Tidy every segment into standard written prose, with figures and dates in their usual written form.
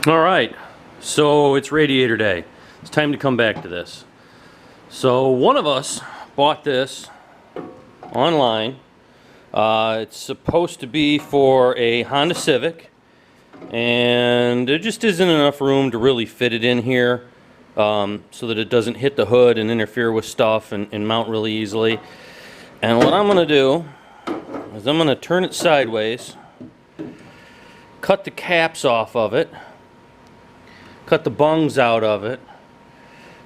All right, so it's Radiator Day. It's time to come back to this. So one of us bought this online. It's supposed to be for a Honda Civic, and there just isn't enough room to really fit it in here so that it doesn't hit the hood and interfere with stuff and mount really easily. And what I'm going to do is I'm going to turn it sideways, cut the caps off of it, cut the bungs out of it,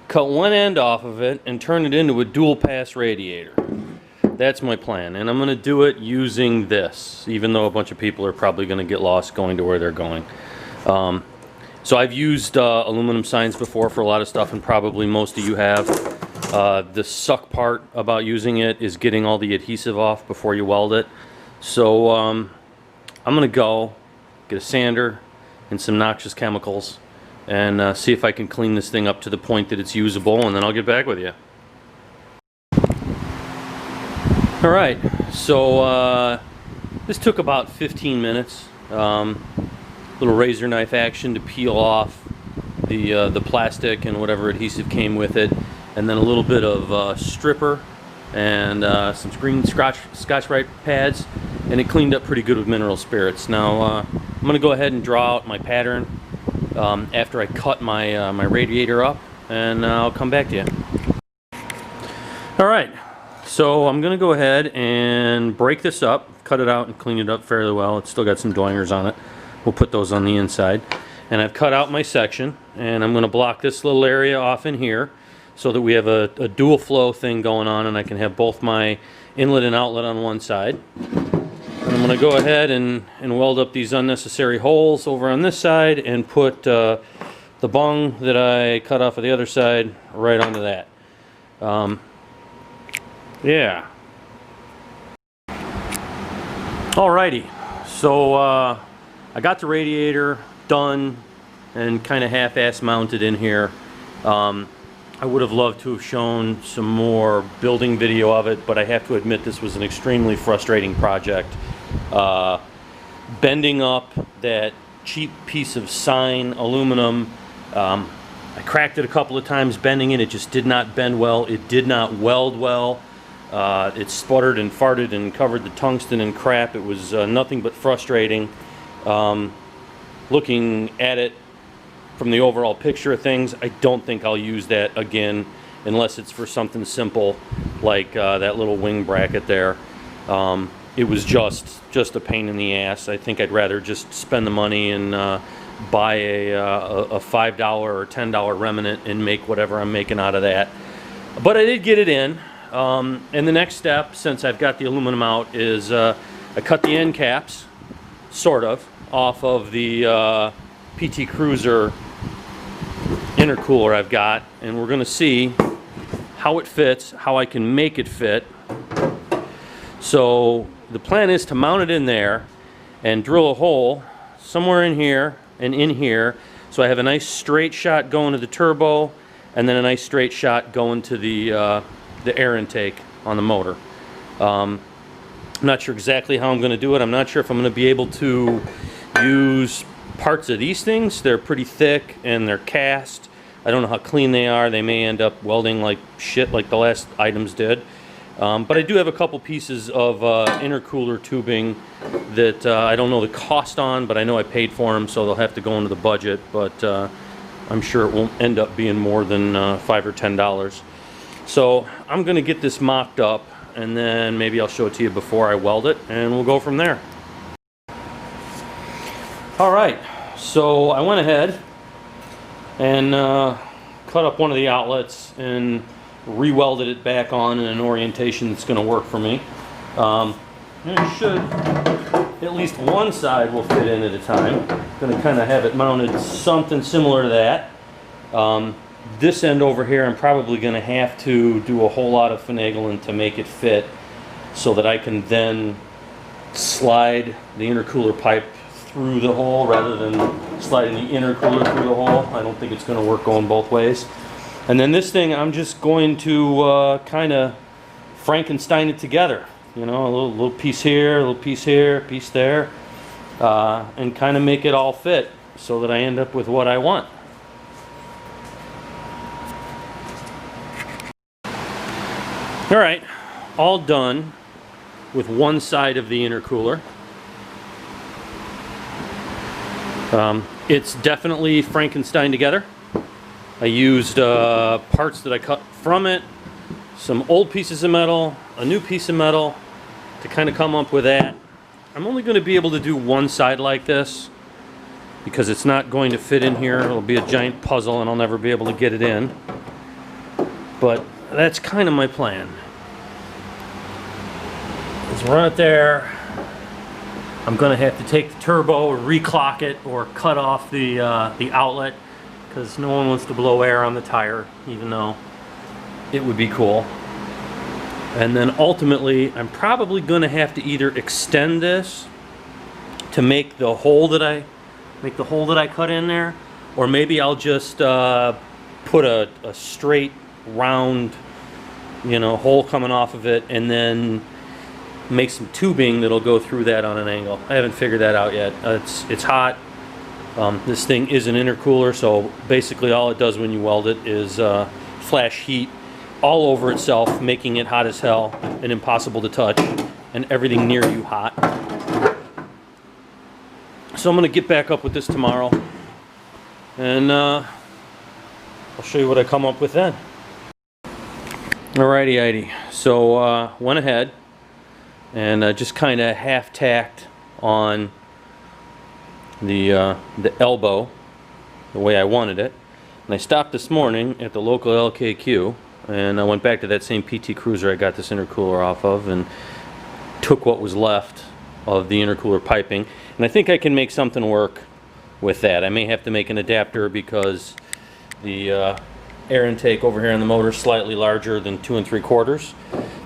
cut one end off of it, and turn it into a dual pass radiator. That's my plan, and I'm going to do it using this, even though a bunch of people are probably going to get lost going to where they're going. So I've used aluminum signs before for a lot of stuff, and probably most of you have. The suck part about using it is getting all the adhesive off before you weld it. So I'm going to go get a sander and some noxious chemicals and see if I can clean this thing up to the point that it's usable, and then I'll get back with you. Alright, so this took about 15 minutes. Little razor knife action to peel off the plastic and whatever adhesive came with it, and then a little bit of stripper and some green Scotch-Brite pads, and it cleaned up pretty good with mineral spirits. Now I'm going to go ahead and draw out my pattern after I cut my my radiator up, and I'll come back to you. Alright, so I'm going to go ahead and break this up, cut it out and clean it up fairly well. It's still got some joiners on it. We'll put those on the inside. And I've cut out my section, and I'm going to block this little area off in here so that we have a dual flow thing going on, and I can have both my inlet and outlet on one side. And I'm going to go ahead and weld up these unnecessary holes over on this side and put the bung that I cut off of the other side right onto that. Yeah. Alrighty, so I got the radiator done and kind of half-ass mounted in here. I would have loved to have shown some more building video of it, but I have to admit this was an extremely frustrating project. Bending up that cheap piece of sign aluminum, I cracked it a couple of times bending it. It just did not bend well. It did not weld well. It sputtered and farted and covered the tungsten and crap. It was nothing but frustrating. Looking at it from the overall picture of things, I don't think I'll use that again unless it's for something simple like that little wing bracket there. It was just a pain in the ass. I think I'd rather just spend the money and buy a $5 or $10 remnant and make whatever I'm making out of that. But I did get it in. And the next step, since I've got the aluminum out, is I cut the end caps, sort of, off of the PT Cruiser intercooler I've got, and we're going to see how it fits, how I can make it fit. So the plan is to mount it in there and drill a hole somewhere in here and in here, so I have a nice straight shot going to the turbo and then a nice straight shot going to the air intake on the motor. I'm not sure exactly how I'm going to do it. I'm not sure if I'm going to be able to use parts of these things. They're pretty thick and they're cast. I don't know how clean they are. They may end up welding like shit like the last items did. But I do have a couple pieces of intercooler tubing that I don't know the cost on, but I know I paid for them, so they'll have to go into the budget. But I'm sure it won't end up being more than $5 or $10. So I'm going to get this mocked up, and then maybe I'll show it to you before I weld it, and we'll go from there. Alright, so I went ahead and cut up one of the outlets and re-welded it back on in an orientation that's going to work for me. And it should, at least one side will fit in at a time. Going to kind of have it mounted something similar to that. This end over here, I'm probably going to have to do a whole lot of finagling to make it fit so that I can then slide the intercooler pipe through the hole rather than sliding the intercooler through the hole. I don't think it's going to work going both ways. And then this thing, I'm just going to kind of Frankenstein it together. You know, a little piece here, a little piece here, a piece there, and kind of make it all fit. so that I end up with what I want. All right, all done with one side of the intercooler. It's definitely Frankenstein together. I used parts that I cut from it, some old pieces of metal, a new piece of metal to kind of come up with that. I'm only going to be able to do one side like this because it's not going to fit in here. It'll be a giant puzzle and I'll never be able to get it in. But that's kind of my plan. Let's run it there. I'm going to have to take the turbo or reclock it or cut off the outlet because no one wants to blow air on the tire, even though it would be cool. And then ultimately, I'm probably going to have to either extend this to make the hole that I cut in there, or maybe I'll just put a straight round, hole coming off of it, and then make some tubing that'll go through that on an angle. I haven't figured that out yet. It's hot. This thing is an intercooler, so basically all it does when you weld it is flash heat all over itself, making it hot as hell and impossible to touch, and everything near you hot. So I'm going to get back up with this tomorrow, and I'll show you what I come up with then. Alrighty, so went ahead and just kind of half-tacked on the elbow the way I wanted it. And I stopped this morning at the local LKQ, and I went back to that same PT Cruiser I got this intercooler off of and took what was left of the intercooler piping. And I think I can make something work with that. I may have to make an adapter because the air intake over here on the motor is slightly larger than 2 3/4.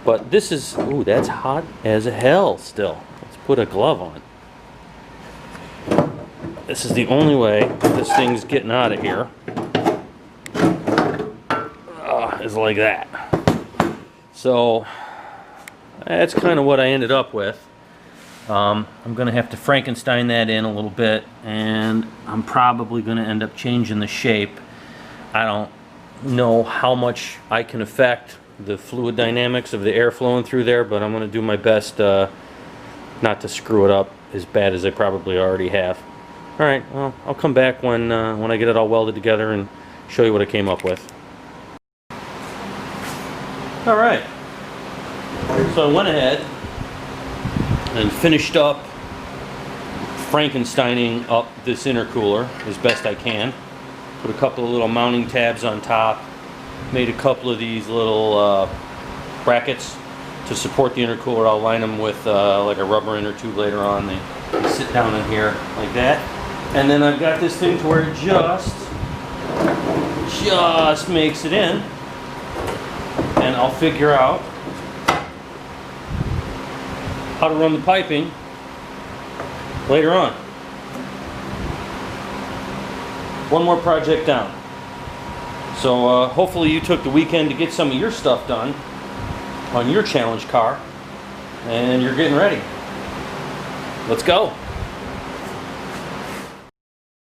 But this is, ooh, that's hot as hell still. Let's put a glove on. This is the only way this thing's getting out of here. Is like that. So that's kind of what I ended up with. I'm going to have to Frankenstein that in a little bit, and I'm probably going to end up changing the shape. I don't know how much I can affect the fluid dynamics of the air flowing through there, but I'm going to do my best not to screw it up as bad as I probably already have. Alright, well, I'll come back when I get it all welded together and show you what I came up with. Alright, so I went ahead and finished up Frankensteining up this intercooler as best I can. Put a couple of little mounting tabs on top, made a couple of these little brackets to support the intercooler. I'll line them with like a rubber inner tube later on. They sit down in here like that. And then I've got this thing to where it just makes it in. And I'll figure out how to run the piping later on. One more project down. So hopefully you took the weekend to get some of your stuff done on your challenge car, and you're getting ready. Let's go.